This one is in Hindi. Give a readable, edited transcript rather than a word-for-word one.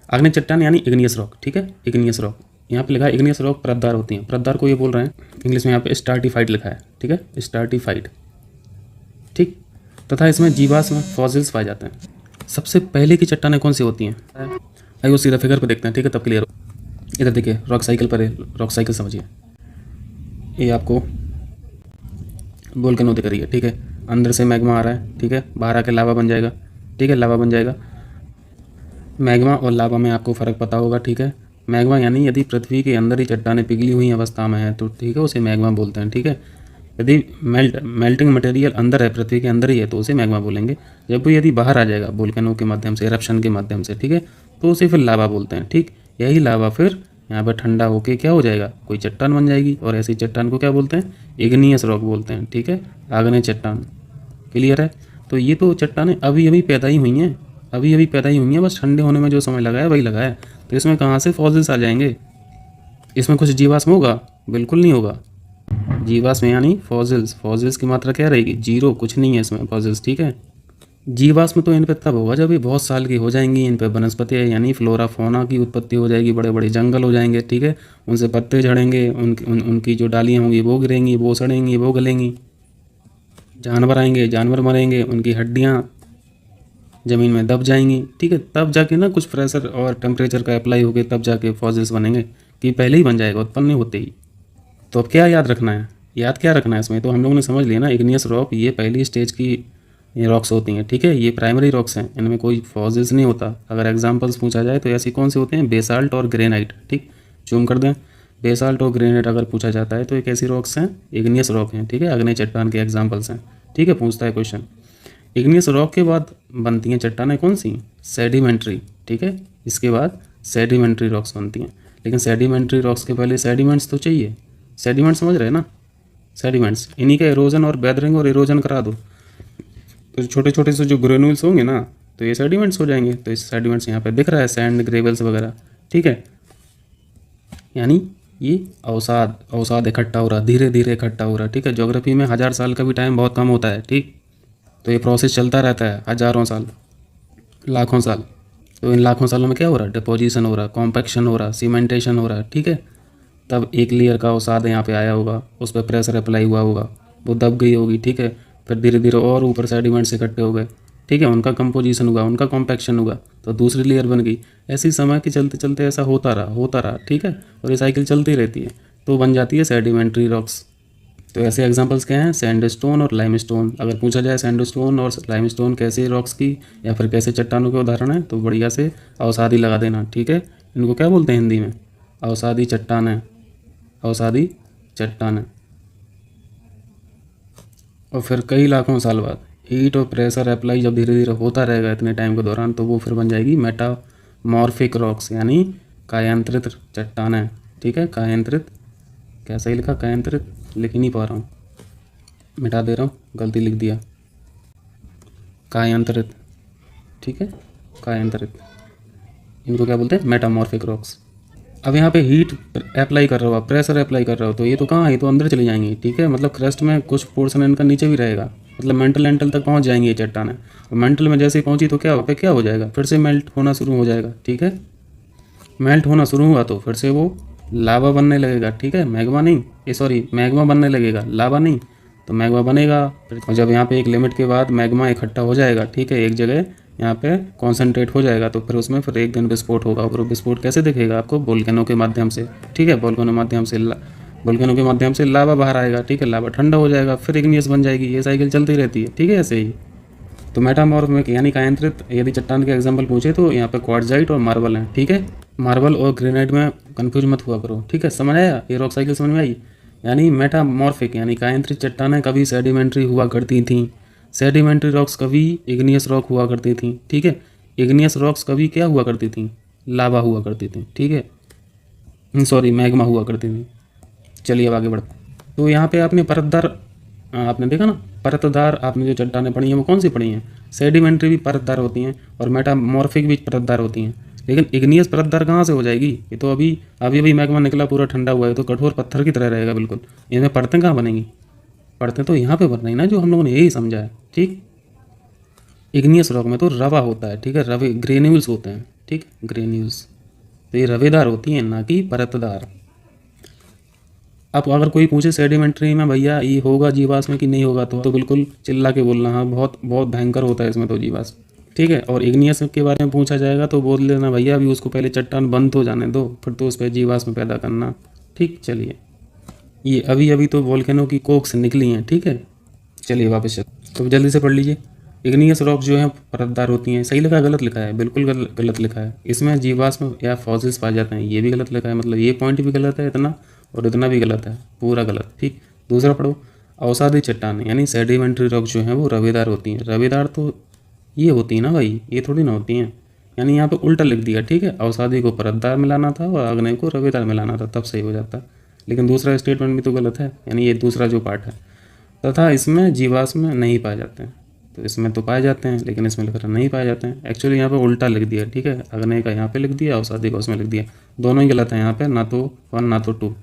आग्नेय चट्टान यानी इग्नियस रॉक, ठीक है, इग्नियस रॉक। यहाँ पे लिखा है इग्नियस रॉक परतदार होती हैं। परतदार को ये बोल रहे हैं इंग्लिश में यहाँ पे स्टार्टिफाइड लिखा है, ठीक है, स्टार्टिफाइड, ठीक। तथा इसमें जीवाश्म फॉसिल्स पाए जाते हैं। सबसे पहले की चट्टानें कौन सी होती हैं? आइए वो सीधा फिगर पर देखते हैं, ठीक है, तब क्लियर हो। इधर देखिए रॉक साइकिल पर है, रॉक साइकिल समझिए। ये आपको वोल्केनो दिख रही है, ठीक है, अंदर से मैग्मा आ रहा है, ठीक है, बाहर आके लावा बन जाएगा, ठीक है, लावा बन जाएगा। मैग्मा और लावा में आपको फ़र्क पता होगा, ठीक है। मैग्मा यानी यदि पृथ्वी के अंदर ही चट्टानें पिघली हुई अवस्था में है तो ठीक है, उसे मैग्मा बोलते हैं, ठीक है। यदि मेल्टिंग मटेरियल अंदर है, पृथ्वी के अंदर ही है, तो उसे मैग्मा बोलेंगे। जब वो यदि बाहर आ जाएगा वोल्केनो के माध्यम से, इरप्शन के माध्यम से, ठीक है, तो उसे फिर लावा बोलते हैं, ठीक। यही लावा फिर यहाँ पर ठंडा होके क्या हो जाएगा, कोई चट्टान बन जाएगी, और ऐसी चट्टान को क्या बोलते हैं? इग्नियस रॉक बोलते हैं, ठीक है, आग्नेय चट्टान। क्लियर है? तो ये तो चट्टानें अभी अभी पैदा ही हुई हैं, अभी अभी पैदा ही हुई हैं, बस ठंडे होने में जो समय लगा है वही लगा है। तो इसमें कहाँ से फॉसिल्स आ जाएंगे? इसमें कुछ जीवाश्म होगा? बिल्कुल नहीं होगा। जीवाश्म यानी फॉसिल्स, फॉसिल्स की मात्रा क्या रहेगी? जीरो, कुछ नहीं है इसमें फॉसिल्स, ठीक है। जीवाश्म तो इन पे तब होगा जब ये बहुत साल की हो जाएंगी, इन पे वनस्पति यानी फ्लोरा फौना की उत्पत्ति हो जाएगी, बड़े बड़े जंगल हो जाएंगे, ठीक है, उनसे पत्ते झड़ेंगे, उनकी जो डालियाँ होंगी वो गिरेंगी, वो सड़ेंगी, वो गलेंगी, जानवर आएंगे, जानवर मरेंगे, उनकी हड्डियाँ ज़मीन में दब जाएंगी, ठीक है, तब जाके ना कुछ प्रेशर और टेम्परेचर का अप्लाई होके तब जाके फॉसिल्स बनेंगे, कि पहले ही बन जाएगा उत्पन्न नहीं होते ही। तो अब क्या याद रखना है? याद क्या रखना है इसमें? तो हम लोगों ने समझ लिया ना, इग्नियस रॉक ये पहली स्टेज की ये रॉक्स होती हैं, ठीक है, ये प्राइमरी रॉक्स हैं, इनमें कोई फॉसिल्स नहीं होता। अगर एग्जांपल्स पूछा जाए तो ऐसी कौन से होते हैं? बेसाल्ट और ग्रेनाइट, ठीक, जूम कर दें। बेसाल्ट और ग्रेनाइट अगर पूछा जाता है तो एक ऐसी रॉक्स हैं, इग्नियस रॉक हैं, ठीक है, आग्नेय चट्टान के एग्जाम्पल्स हैं, ठीक है, पूछता है क्वेश्चन। इग्नियस रॉक के बाद बनती हैं चट्टानें कौन सी? सेडिमेंट्री, ठीक है, इसके बाद सेडिमेंट्री रॉक्स बनती हैं। लेकिन सेडिमेंट्री रॉक्स के पहले सेडिमेंट्स तो चाहिए। सेडिमेंट समझ रहे हैं ना? सेडिमेंट्स, इन्हीं का इरोजन और वेदरिंग और इरोजन करा दो तो छोटे छोटे से जो ग्रेन्यूल्स होंगे ना, तो ये सेडिमेंट्स हो जाएंगे। तो इस सेडिमेंट्स यहाँ पे दिख रहा है, सैंड, ग्रेवल्स वगैरह, ठीक है, यानी ये अवसाद, अवसाद इकट्ठा हो रहा, धीरे धीरे इकट्ठा हो रहा, ठीक है। ज्योग्राफी में 1000 साल का भी टाइम बहुत कम होता है, ठीक, तो ये प्रोसेस चलता रहता है हज़ारों साल, लाखों साल। तो इन लाखों सालों में क्या हो रहा है? डिपोजिशन हो रहा, कॉम्पैक्शन हो रहा, सीमेंटेशन हो रहा, ठीक है। तब एक लेयर का अवसाद यहाँ पे आया होगा, उस पर प्रेशर अप्लाई हुआ होगा, वो दब गई होगी, ठीक है, फिर धीरे धीरे और ऊपर सेडिमेंट्स इकट्ठे हो गए, ठीक है, उनका कंपोजिशन हुआ, उनका कॉम्पैक्शन हुआ, तो दूसरी लेयर बन गई। ऐसी समय के चलते चलते ऐसा होता रहा, ठीक है, और ये साइकिल चलती रहती है, तो बन जाती है सेडिमेंट्री रॉक्स। तो ऐसे एग्जांपल्स क्या हैं? सैंडस्टोन और लाइमस्टोन। अगर पूछा जाए सैंडस्टोन और लाइमस्टोन कैसे रॉक्स की या फिर कैसे चट्टानों के उदाहरण हैं, तो बढ़िया से अवसादी लगा देना, ठीक है। इनको क्या बोलते हैं हिंदी में? अवसादी चट्टान है, अवसादी चट्टान है। और फिर कई लाखों साल बाद हीट और प्रेशर अप्लाई जब धीरे धीरे होता रहेगा इतने टाइम के दौरान, तो वो फिर बन जाएगी मेटामॉर्फिक रॉक्स, यानी कायांतरित चट्टानें, ठीक है, कायांतरित, कैसा ही लिखा, कायांतरित लिख ही नहीं पा रहा हूँ, मिटा दे रहा हूँ, गलती लिख दिया, कायांतरित, ठीक है, कायांतरित, इनको क्या बोलते हैं? Metamorphic rocks. अब यहाँ पे हीट अप्लाई कर रहा हो, प्रेशर अप्लाई कर रहा हो, तो ये तो कहाँ है? ये तो अंदर चली जाएंगी, ठीक है, मतलब क्रस्ट में कुछ पोर्शन इनका नीचे भी रहेगा, मतलब मेंटल एंटल तक पहुँच जाएंगी ये चट्टानें। और मेंटल में जैसे ही पहुँची तो क्या हो जाएगा? फिर से मेल्ट होना शुरू हो जाएगा, ठीक है, मेल्ट होना शुरू हुआ तो फिर से वो लावा बनने लगेगा, ठीक है, मैग्मा नहीं, ये सॉरी मैग्मा बनने लगेगा, लावा नहीं, तो मैग्मा बनेगा। और जब यहाँ पे एक लिमिट के बाद मैग्मा इकट्ठा हो जाएगा, ठीक है, एक जगह यहाँ पे कॉन्सेंट्रेट हो जाएगा, तो फिर उसमें फिर एक दिन विस्फोट होगा। और विस्फोट कैसे दिखेगा आपको? वोल्केनो के माध्यम से, ठीक है, वोल्केनो के माध्यम से लावा बाहर आएगा, ठीक है, लावा ठंडा हो जाएगा, फिर इग्नियस बन जाएगी, ये साइकिल चलती रहती है, ठीक है, ऐसे ही। तो मेटामॉर्फिक यानी कायांतरित, यदि चट्टान के एग्जाम्पल पूछे तो यहाँ पे क्वार्ट्जाइट और मार्बल हैं, ठीक है। मार्बल और ग्रेनाइट में कंफ्यूज मत हुआ करो, ठीक है, समझ आया? ये रॉक साइकिल समझ में आई? यानी मेटामॉर्फिक यानी कायांतरित चट्टानें कभी सेडिमेंट्री हुआ करती थीं, सेडिमेंट्री रॉक्स कभी इग्नियस रॉक हुआ करती थीं, ठीक है, इग्नियस रॉक्स कभी क्या हुआ करती थीं? लावा हुआ करती थी, ठीक है, सॉरी मैग्मा हुआ करती थी। चलिए अब आगे बढ़ते। तो यहाँ पे आपने परतदार, आपने देखा ना, परतदार आपने जो चट्टानें पढ़ी हैं वो कौन सी पढ़ी हैं? सेडिमेंट्री भी परतदार होती हैं और मेटामॉर्फिक भी परतदार होती हैं। लेकिन इग्नियस परतदार कहाँ से हो जाएगी? ये तो अभी अभी मैग्मा निकला, पूरा ठंडा हुआ है, तो कठोर पत्थर की तरह रहेगा बिल्कुल। इनमें परतें कहाँ बनेंगी? परतें तो यहाँ पे बन रही ना, जो हम लोगों ने यही समझा है, ठीक। इग्नियस रॉक में तो रवा होता है, ठीक है, रवे ग्रेन्यूल्स होते हैं, ठीक, ग्रेन्यूल्स। तो ये रवेदार होती हैं, ना कि परतदार। अब अगर कोई पूछे सेडिमेंट्री में भैया ये होगा जीवाश्म में कि नहीं होगा, तो बिल्कुल चिल्ला के बोलना, हाँ बहुत बहुत भयंकर होता है इसमें तो जीवाश्म, ठीक है। और इग्नियस के बारे में पूछा जाएगा तो बोल देना भैया अभी उसको पहले चट्टान बंद हो जाने दो, फिर तो उस पर जीवाश्म पैदा करना, ठीक। चलिए, ये अभी अभी तो वोल्केनो की कोक से निकली हैं, ठीक है। चलिए वापस चल, तो जल्दी से पढ़ लीजिए। इग्नियस रॉक जो है परतदार होती हैं, सही लिखा है गलत लिखा है? बिल्कुल गलत लिखा है। इसमें जीवाश्म या फॉसिल्स पाए जाते हैं, ये भी गलत लिखा है। मतलब ये पॉइंट भी गलत है इतना, और इतना भी गलत है, पूरा गलत, ठीक। दूसरा पढ़ो, अवसादी चट्टानें यानी सेडिमेंट्री रॉक जो है वो रवेदार होती हैं। रवेदार तो ये होती है ना भाई, ये थोड़ी ना होती हैं। यानी यहाँ पे उल्टा लिख दिया, ठीक है। अवसादी को परतदार मिलाना था और आग्नेय को रवेदार मिलाना था, तब सही हो जाता। लेकिन दूसरा स्टेटमेंट भी तो गलत है, यानी ये दूसरा जो पार्ट है। तथा इसमें जीवाश्म नहीं पाए जाते हैं, तो इसमें तो पाए जाते हैं, लेकिन इसमें लिख रहा नहीं पाए जाते हैं। एक्चुअली यहाँ पे उल्टा लिख दिया, ठीक है। आग्नेय का यहाँ पे लिख दिया, अवसादी का उसमें लिख दिया, दोनों ही गलत है यहाँ पे, ना तो 1 ना तो 2।